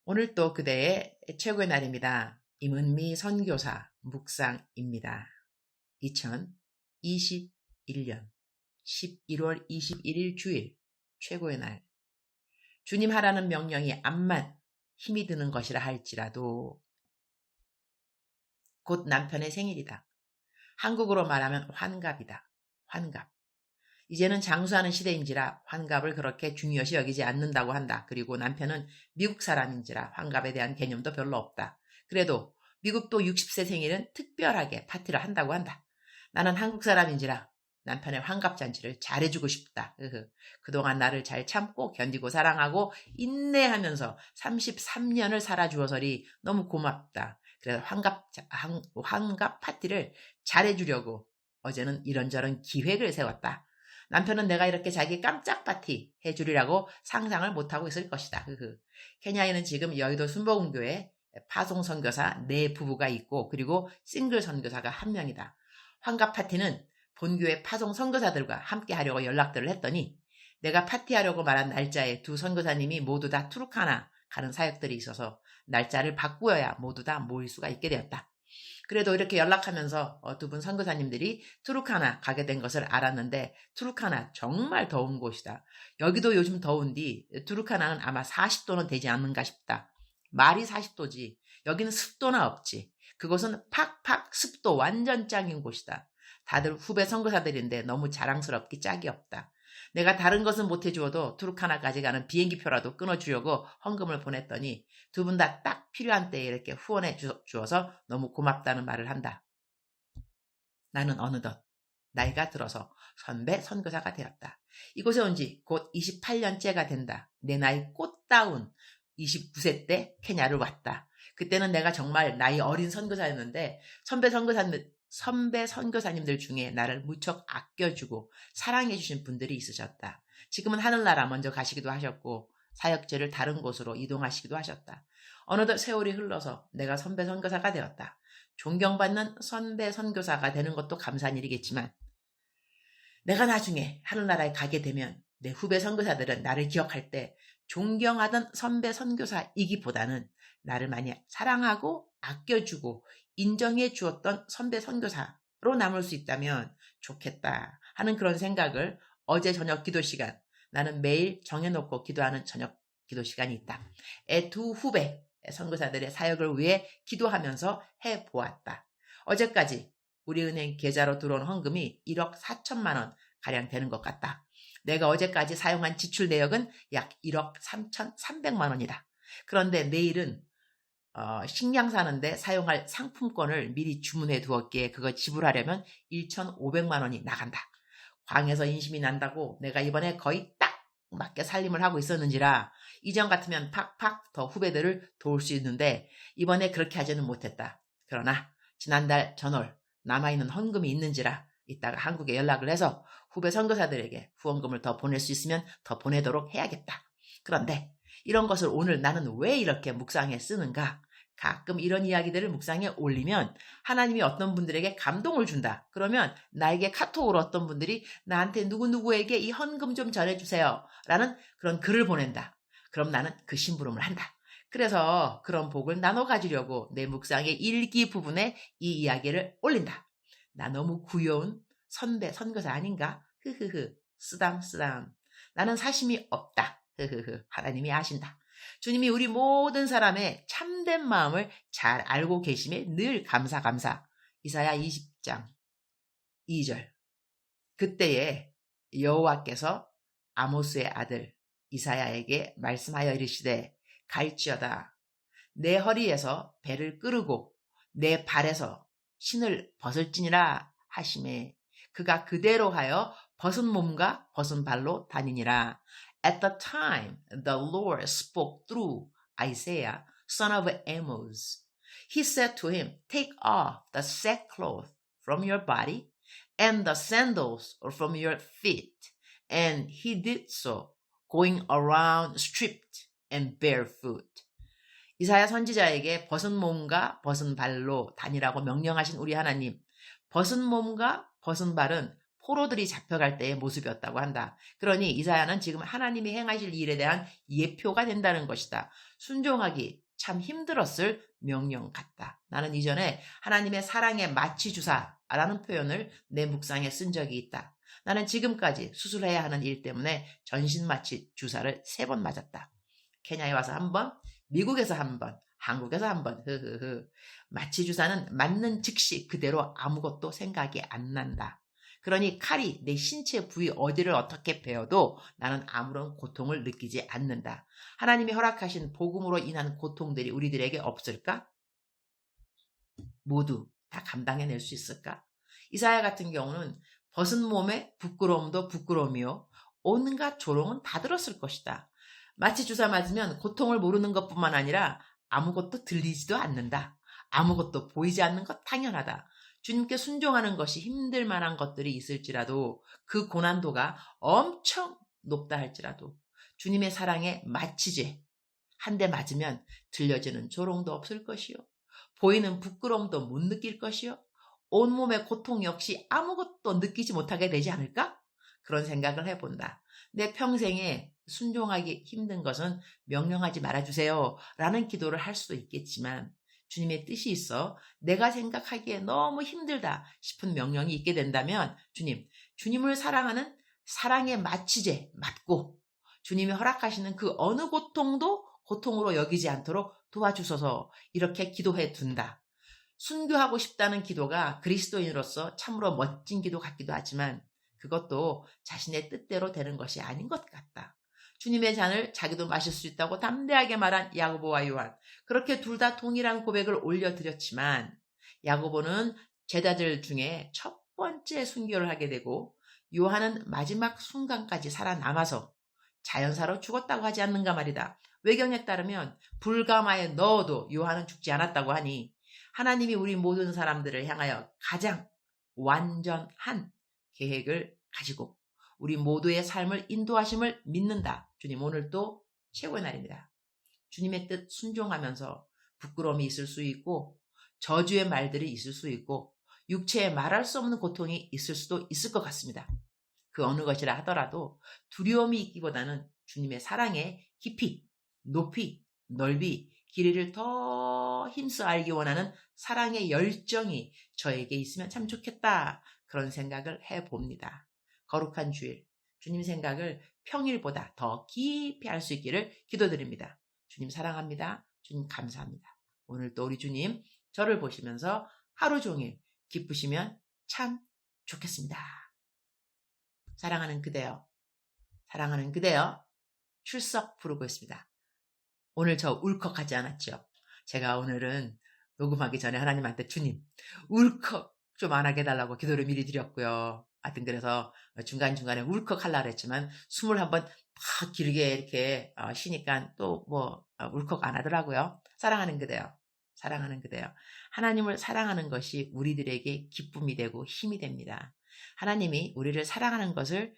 오늘 또 그대의 최고의 날입니다. 임은미 선교사 묵상입니다. 2021년 11월 21일 주일 최고의 날. 주님 하라는 명령이 암만 힘이 드는 것이라 할지라도 곧 남편의 생일이다. 한국어로 말하면 환갑이다. 환갑. 이제는 장수하는 시대인지라 환갑을 그렇게 중요시 여기지 않는다고 한다. 그리고 남편은 미국 사람인지라 환갑에 대한 개념도 별로 없다. 그래도 미국도 60세 생일은 특별하게 파티를 한다고 한다. 나는 한국 사람인지라 남편의 환갑잔치를 잘해주고 싶다. 그동안 나를 잘 참고 견디고 사랑하고 인내하면서 33년을 살아주어서리 너무 고맙다. 그래서 환갑 파티를 잘해주려고 어제는 이런저런 기획을 세웠다. 남편은 내가 이렇게 자기 깜짝 파티 해주리라고 상상을 못하고 있을 것이다. 케냐에는 지금 여의도 순복음교회 파송 선교사 4부부가 있고 그리고 싱글 선교사가 1명이다. 환갑 파티는 본교회 파송 선교사들과 함께 하려고 연락들을 했더니 내가 파티하려고 말한 날짜에 2 선교사님이 모두 다 투르카나 가는 사역들이 있어서 날짜를 바꾸어야 모두 다 모일 수가 있게 되었다. 그래도 이렇게 연락하면서 2분 선교사님들이 투르카나 가게 된 것을 알았는데 투르카나 정말 더운 곳이다. 여기도 요즘 더운디 투르카나는 아마 40도는 되지 않는가 싶다. 말이 40도지. 여기는 습도나 없지. 그곳은 팍팍 습도 완전 짱인 곳이다. 다들 후배 선교사들인데 너무 자랑스럽기 짝이 없다. 내가 다른 것은 못해주어도 투르카나까지 가는 비행기표라도 끊어주려고 헌금을 보냈더니 2분 다 딱 필요한 때에 이렇게 후원해 주어서 너무 고맙다는 말을 한다. 나는 어느덧 나이가 들어서 선배 선교사가 되었다. 이곳에 온 지 곧 28년째가 된다. 내 나이 꽃다운 29세 때 케냐를 왔다. 그때는 내가 정말 나이 어린 선교사였는데 선배 선교사님들 중에 나를 무척 아껴주고 사랑해주신 분들이 있으셨다. 지금은 하늘나라 먼저 가시기도 하셨고 사역지를 다른 곳으로 이동하시기도 하셨다. 어느덧 세월이 흘러서 내가 선배 선교사가 되었다. 존경받는 선배 선교사가 되는 것도 감사한 일이겠지만 내가 나중에 하늘나라에 가게 되면 내 후배 선교사들은 나를 기억할 때 존경하던 선배 선교사이기보다는 나를 많이 사랑하고 아껴주고 인정해 주었던 선배 선교사로 남을 수 있다면 좋겠다 하는 그런 생각을 어제 저녁 기도 시간, 나는 매일 정해놓고 기도하는 저녁 기도 시간이 있다. 2 후배 선교사들의 사역을 위해 기도하면서 해보았다. 어제까지 우리 은행 계좌로 들어온 헌금이 1억 4천만 원 가량 되는 것 같다. 내가 어제까지 사용한 지출 내역은 약 1억 3,300만 원이다. 그런데 내일은 식량 사는데 사용할 상품권을 미리 주문해 두었기에 그거 지불하려면 1,500만 원이 나간다. 광에서 인심이 난다고 내가 이번에 거의 딱 맞게 살림을 하고 있었는지라 이전 같으면 팍팍 더 후배들을 도울 수 있는데 이번에 그렇게 하지는 못했다. 그러나 지난달 전월 남아있는 헌금이 있는지라 이따가 한국에 연락을 해서 후배 선교사들에게 후원금을 더 보낼 수 있으면 더 보내도록 해야겠다. 그런데 이런 것을 오늘 나는 왜 이렇게 묵상에 쓰는가? 가끔 이런 이야기들을 묵상에 올리면 하나님이 어떤 분들에게 감동을 준다. 그러면 나에게 카톡으로 어떤 분들이 나한테 누구누구에게 이 헌금 좀 전해주세요 라는 그런 글을 보낸다. 그럼 나는 그 심부름을 한다. 그래서 그런 복을 나눠 가지려고 내 묵상의 일기 부분에 이 이야기를 올린다. 나 너무 귀여운 선배 선교사 아닌가? 쓰담. 나는 사심이 없다. 하나님이 아신다. 주님이 우리 모든 사람의 참된 마음을 잘 알고 계심에 늘 감사. 이사야 20장 2절. 그때에 여호와께서 아모스의 아들 이사야에게 말씀하여 이르시되 갈지어다. 내 허리에서 배를 끄르고 내 발에서 신을 벗을지니라 하시매 그가 그대로 하여 벗은 몸과 벗은 발로 다니니라. At the time the Lord spoke through Isaiah, son of Amos. He said to him, take off the sackcloth from your body and the sandals from your feet. And he did so, going around stripped and barefoot. 이사야 선지자에게 벗은 몸과 벗은 발로 다니라고 명령하신 우리 하나님. 벗은 몸과 벗은 발은 포로들이 잡혀갈 때의 모습이었다고 한다. 그러니 이사야는 지금 하나님이 행하실 일에 대한 예표가 된다는 것이다. 순종하기 참 힘들었을 명령 같다. 나는 이전에 하나님의 사랑의 마취주사라는 표현을 내 묵상에 쓴 적이 있다. 나는 지금까지 수술해야 하는 일 때문에 전신마취 주사를 3번 맞았다. 케냐에 와서 1번, 미국에서 1번, 한국에서 1번. 마취 주사는 맞는 즉시 그대로 아무것도 생각이 안 난다. 그러니 칼이 내 신체 부위 어디를 어떻게 베어도 나는 아무런 고통을 느끼지 않는다. 하나님이 허락하신 복음으로 인한 고통들이 우리들에게 없을까? 모두 다 감당해낼 수 있을까? 이사야 같은 경우는 벗은 몸에 부끄러움도 부끄러움이요 온갖 조롱은 다 들었을 것이다. 마취 주사 맞으면 고통을 모르는 것뿐만 아니라 아무것도 들리지도 않는다. 아무것도 보이지 않는 것 당연하다. 주님께 순종하는 것이 힘들 만한 것들이 있을지라도 그 고난도가 엄청 높다 할지라도 주님의 사랑에 마취제 한 대 맞으면 들려지는 조롱도 없을 것이요. 보이는 부끄러움도 못 느낄 것이요. 온몸의 고통 역시 아무것도 느끼지 못하게 되지 않을까? 그런 생각을 해본다. 내 평생에 순종하기 힘든 것은 명령하지 말아주세요 라는 기도를 할 수도 있겠지만 주님의 뜻이 있어 내가 생각하기에 너무 힘들다 싶은 명령이 있게 된다면 주님을 사랑하는 사랑의 마취제 맞고 주님이 허락하시는 그 어느 고통도 고통으로 여기지 않도록 도와주소서 이렇게 기도해 둔다. 순교하고 싶다는 기도가 그리스도인으로서 참으로 멋진 기도 같기도 하지만 그것도 자신의 뜻대로 되는 것이 아닌 것 같다. 주님의 잔을 자기도 마실 수 있다고 담대하게 말한 야고보와 요한. 그렇게 둘 다 동일한 고백을 올려드렸지만 야고보는 제자들 중에 첫 번째 순교를 하게 되고 요한은 마지막 순간까지 살아남아서 자연사로 죽었다고 하지 않는가 말이다. 외경에 따르면 불가마에 넣어도 요한은 죽지 않았다고 하니 하나님이 우리 모든 사람들을 향하여 가장 완전한 계획을 가지고 우리 모두의 삶을 인도하심을 믿는다. 주님 오늘도 최고의 날입니다. 주님의 뜻 순종하면서 부끄러움이 있을 수 있고 저주의 말들이 있을 수 있고 육체에 말할 수 없는 고통이 있을 수도 있을 것 같습니다. 그 어느 것이라 하더라도 두려움이 있기보다는 주님의 사랑의 깊이, 높이, 넓이, 길이를 더 힘써 알기 원하는 사랑의 열정이 저에게 있으면 참 좋겠다. 그런 생각을 해봅니다. 거룩한 주일, 주님 생각을 평일보다 더 깊이 할 수 있기를 기도드립니다. 주님 사랑합니다. 주님 감사합니다. 오늘 또 우리 주님 저를 보시면서 하루 종일 기쁘시면 참 좋겠습니다. 사랑하는 그대여, 사랑하는 그대여, 출석 부르고 있습니다. 오늘 저 울컥하지 않았죠? 제가 오늘은 녹음하기 전에 하나님한테 주님 울컥 좀 안 하게 해달라고 기도를 미리 드렸고요. 하여튼 그래서 중간중간에 울컥하려고 했지만 숨을 한번 팍 길게 이렇게 쉬니까 또 울컥 안 하더라고요. 사랑하는 그대여, 사랑하는 그대여. 하나님을 사랑하는 것이 우리들에게 기쁨이 되고 힘이 됩니다. 하나님이 우리를 사랑하는 것을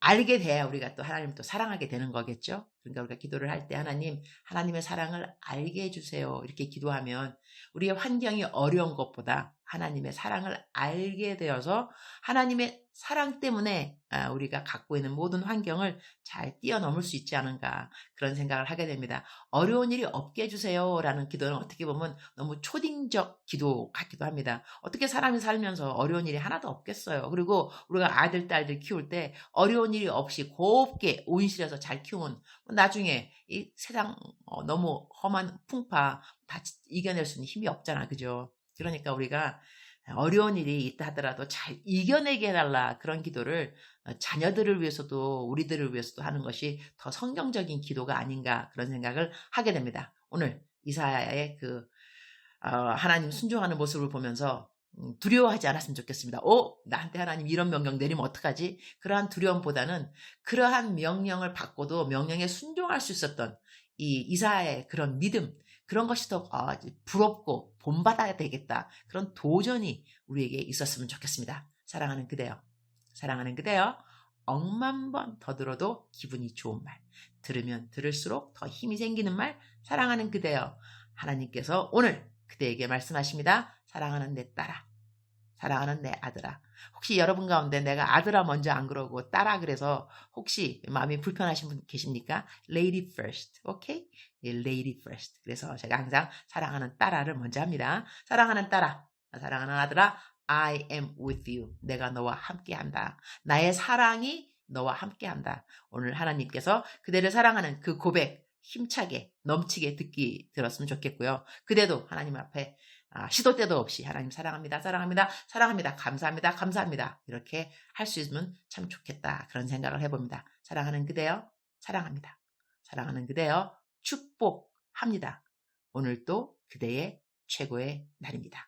알게 돼야 우리가 또 하나님을 또 사랑하게 되는 거겠죠. 그러니까 우리가 기도를 할 때 하나님의 사랑을 알게 해주세요. 이렇게 기도하면 우리의 환경이 어려운 것보다 하나님의 사랑을 알게 되어서 하나님의 사랑 때문에 우리가 갖고 있는 모든 환경을 잘 뛰어넘을 수 있지 않은가 그런 생각을 하게 됩니다. 어려운 일이 없게 해주세요 라는 기도는 어떻게 보면 너무 초딩적 기도 같기도 합니다. 어떻게 사람이 살면서 어려운 일이 하나도 없겠어요. 그리고 우리가 아들, 딸들 키울 때 어려운 일이 없이 곱게 온실에서 잘 키우면 나중에 이 세상 너무 험한 풍파 다 이겨낼 수는 힘이 없잖아. 그죠? 그러니까 우리가 어려운 일이 있다 하더라도 잘 이겨내게 해달라 그런 기도를 자녀들을 위해서도 우리들을 위해서도 하는 것이 더 성경적인 기도가 아닌가 그런 생각을 하게 됩니다. 오늘 이사야의 하나님 순종하는 모습을 보면서 두려워하지 않았으면 좋겠습니다. 나한테 하나님 이런 명령 내리면 어떡하지? 그러한 두려움보다는 그러한 명령을 받고도 명령에 순종할 수 있었던 이 이사야의 그런 믿음 그런 것이 더 부럽고 본받아야 되겠다. 그런 도전이 우리에게 있었으면 좋겠습니다. 사랑하는 그대여, 사랑하는 그대여, 억만 번 더 들어도 기분이 좋은 말, 들으면 들을수록 더 힘이 생기는 말, 사랑하는 그대여, 하나님께서 오늘 그대에게 말씀하십니다. 사랑하는 내 딸아, 사랑하는 내 아들아, 혹시 여러분 가운데 내가 아들아 먼저 안 그러고 딸아 그래서 혹시 마음이 불편하신 분 계십니까? Lady first, 오케이? 예, Lady first. 그래서 제가 항상 사랑하는 딸아를 먼저 합니다. 사랑하는 딸아, 사랑하는 아들아, I am with you. 내가 너와 함께한다. 나의 사랑이 너와 함께한다. 오늘 하나님께서 그대를 사랑하는 그 고백 힘차게 넘치게 듣기 들었으면 좋겠고요. 그대도 하나님 앞에 시도 때도 없이 하나님 사랑합니다. 사랑합니다. 사랑합니다. 감사합니다. 감사합니다. 이렇게 할 수 있으면 참 좋겠다. 그런 생각을 해봅니다. 사랑하는 그대여 사랑합니다. 사랑하는 그대여 축복합니다. 오늘도 그대의 최고의 날입니다.